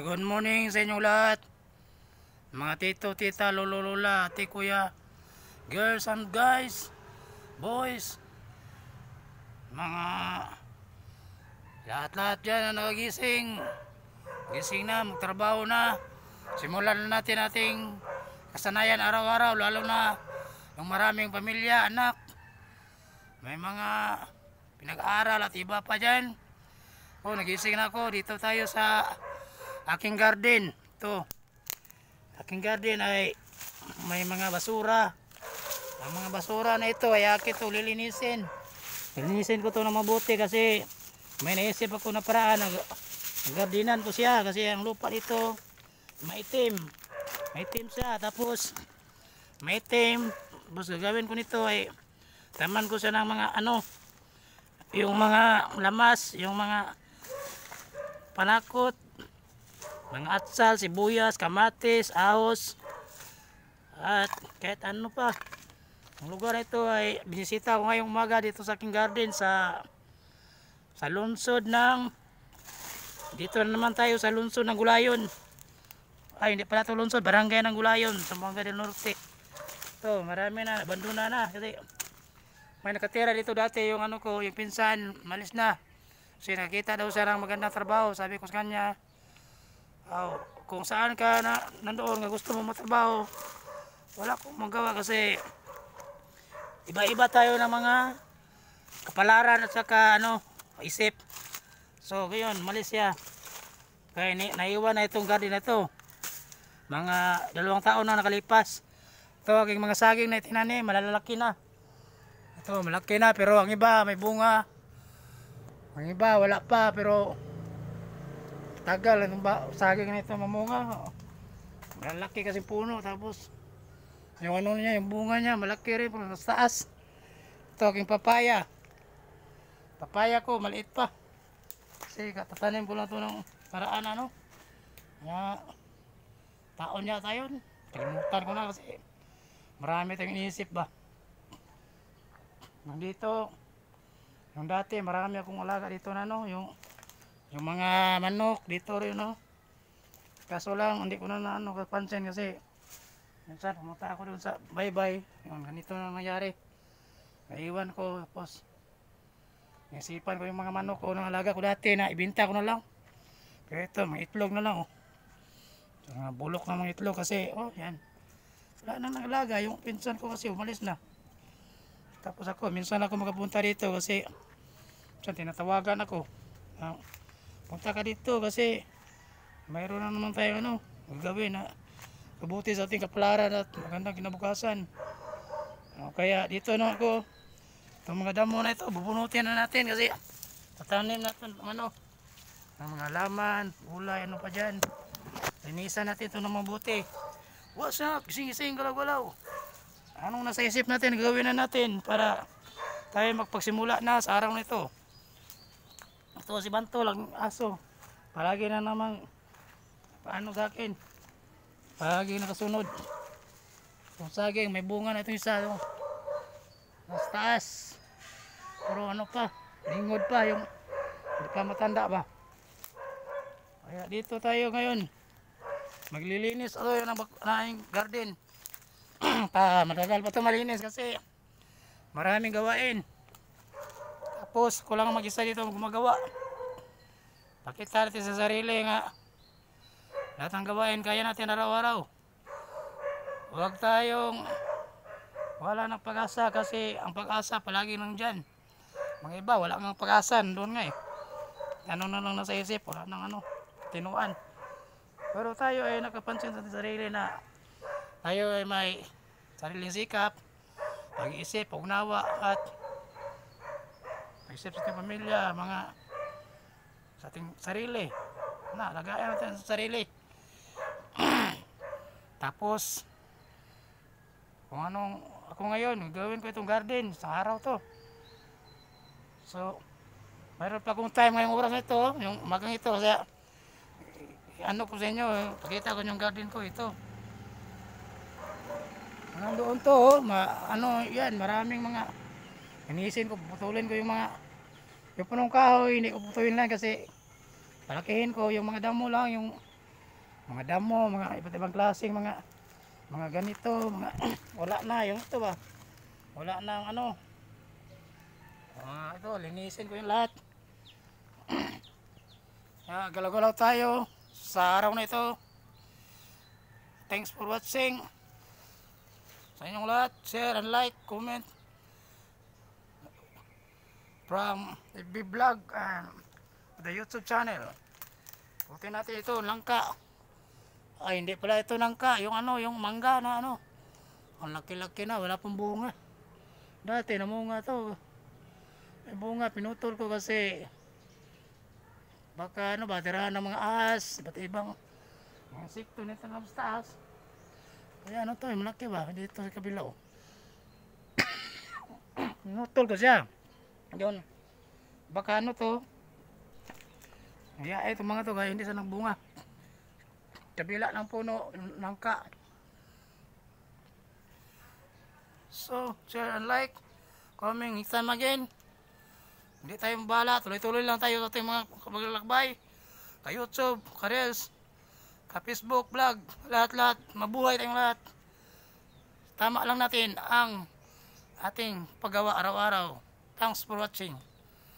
Good morning sa inyong lahat. Mga tito, tita, lolo, lola, ate, kuya, girls and guys, boys, mga lahat-lahat dyan na nakagising. Gising na, magtrabaho na. Simulan na natin ating kasanayan araw-araw, lalo na yung maraming pamilya, anak. May mga pinag-aaral at iba pa dyan. Nagising na ako. Dito tayo sa aking garden. Ito, aking garden ay may mga basura. Ang mga basura na ito ay akin ito lilinisin. Lilinisin ko ito na mabuti kasi may naisip ako na paraan. Gardenan ko siya kasi ang lupa dito maitim. Maitim siya. Tapos maitim. Tapos gagawin ko nito ay taman ko siya ng mga yung mga lamas, yung mga panakot, mga atsal, sibuyas, kamatis, ahos, at kahit ano pa. Ang lugar na ito ay binisita ko ngayong umaga dito sa aking garden sa lungsod ng, dito na naman tayo sa lungsod ng Gulayon. Ay, hindi pala ito lungsod, barangay ng Gulayon, sa Zamboanga del Norte. Ito, marami na, abandona na kasi may nakatira dito dati yung yung pinsan, malis na. Kasi nakita daw siya ng magandang trabaho. Sabi ko sa kanya, kung saan ka nandoon nga gusto mo matrabaho, wala akong magawa kasi iba-iba tayo ng mga kapalaran at saka isip. So ngayon, malis siya. Kaya naiwan na itong garden na ito. Mga 2 taon na nakalipas. Ito aking mga saging na itinanim, malalaki na. Ito, malaki na pero ang iba may bunga. Ang iba wala pa pero tagal ang saging na ito mamunga. Malaki kasi puno tapos yung niya, yung bunga niya malaki rin pero sa taas. Ito aking papaya. Papaya ko maliit pa. Kasi katatanim ko lang ito ng paraan taon niya tayo. Kalimutan ko na kasi marami tayong iniisip ba. Nandito yung dati marami akong alaga dito na yung mga manok dito rin kaso lang hindi ko na kapansin kasi minsan pumunta ako dun sa baybay yung ganito na nangyari, naiwan ko. Tapos naisipan ko yung mga manok ko ng alaga ko dati na ibenta ko na lang, pero ito mga itlog na lang mga bulok na mga itlog kasi yan wala nang nangalaga yung pinsan ko kasi umalis na. Tapos ako minsan ako makapunta dito kasi tinatawagan ako, punta ka dito kasi mayroon na naman tayo gagawin na kabuti sa ating kapalaran at magandang kinabukasan. Kaya dito ako itong mga damo na ito bubunutin na natin kasi tatanim natin ng mga laman, ulay, pa dyan. Linisan natin ito ng mabuti. What's up? Gising-gising, galaw-galaw. Anong nasa isip natin gagawin na natin para tayo magpagsimula na sa araw nito. Ito si Banto lang aso. Palagi na naman paano sa akin. Palagi nakasunod. Yung saging may bunga na ito isa. Mas taas. Pero pa. Lingod pa yung hindi pa matanda ba. Kaya dito tayo ngayon. Maglilinis ito yung ng garden. Matagal pa ito malinis kasi maraming gawain. Tapos kulang mag-isa dito gumagawa. Pakita natin sa sarili nga lahat ng gawain kaya natin araw-araw. Huwag tayong wala ng pag-asa kasi ang pag-asa palagi nandyan. Mga iba wala ng pag-asa doon nga na lang nasa isip, wala ng tinuan. Pero tayo ay nakapansin sa sarili na tayo ay may sariling sikap, pag-iisip, pagnawa at pag-isip sa ating pamilya, mga sa ating sarili. Lagayan natin sa sarili. Tapos kung ako ngayon, gawin ko itong garden sa araw to. So mayroon pa akong time ngayong oras na ito, yung umagang ito kasi ko sa inyo, pakita ko yung garden ko ito. Nandoon to yan, maraming mga inisin ko, putulin ko yung punong kahoy, hindi ko putulin lang kasi palakihin ko yung mga damo lang, yung mga damo, mga iba't ibang klaseng mga ganito, mga wala na yung ito ba. Wala na ang ano. Ito, linisin ko yung lahat. Galaw-galaw tayo sa araw na ito. Thanks for watching. Sa inyong lahat, share and like, comment from FB Vlog and the YouTube channel. Putin natin ito, langka. Ay, hindi pala ito langka. Yung ano, yung mangga na ano. Ang laki-laki na, wala pang bunga. Dati namunga to. May bunga, pinutol ko kasi baka ano ba, tirahan ng mga ahas, iba't ibang mga insekto nito na sa taas. Kaya ano to, malaki ba? Dito sa kabila oh. Pinutol ko siya. Yun. Baka ano to. Kaya ito mga to, kaya hindi sa nagbunga. Kabila ng puno, langka. So, share and like. Coming next time again. Hindi tayo mabahala, tuloy-tuloy lang tayo sa ating mga paglalakbay. Ka YouTube, ka Reels, ka Facebook, vlog, lahat-lahat. Mabuhay tayong lahat. Tama lang natin ang ating paggawa araw-araw. Thanks for watching.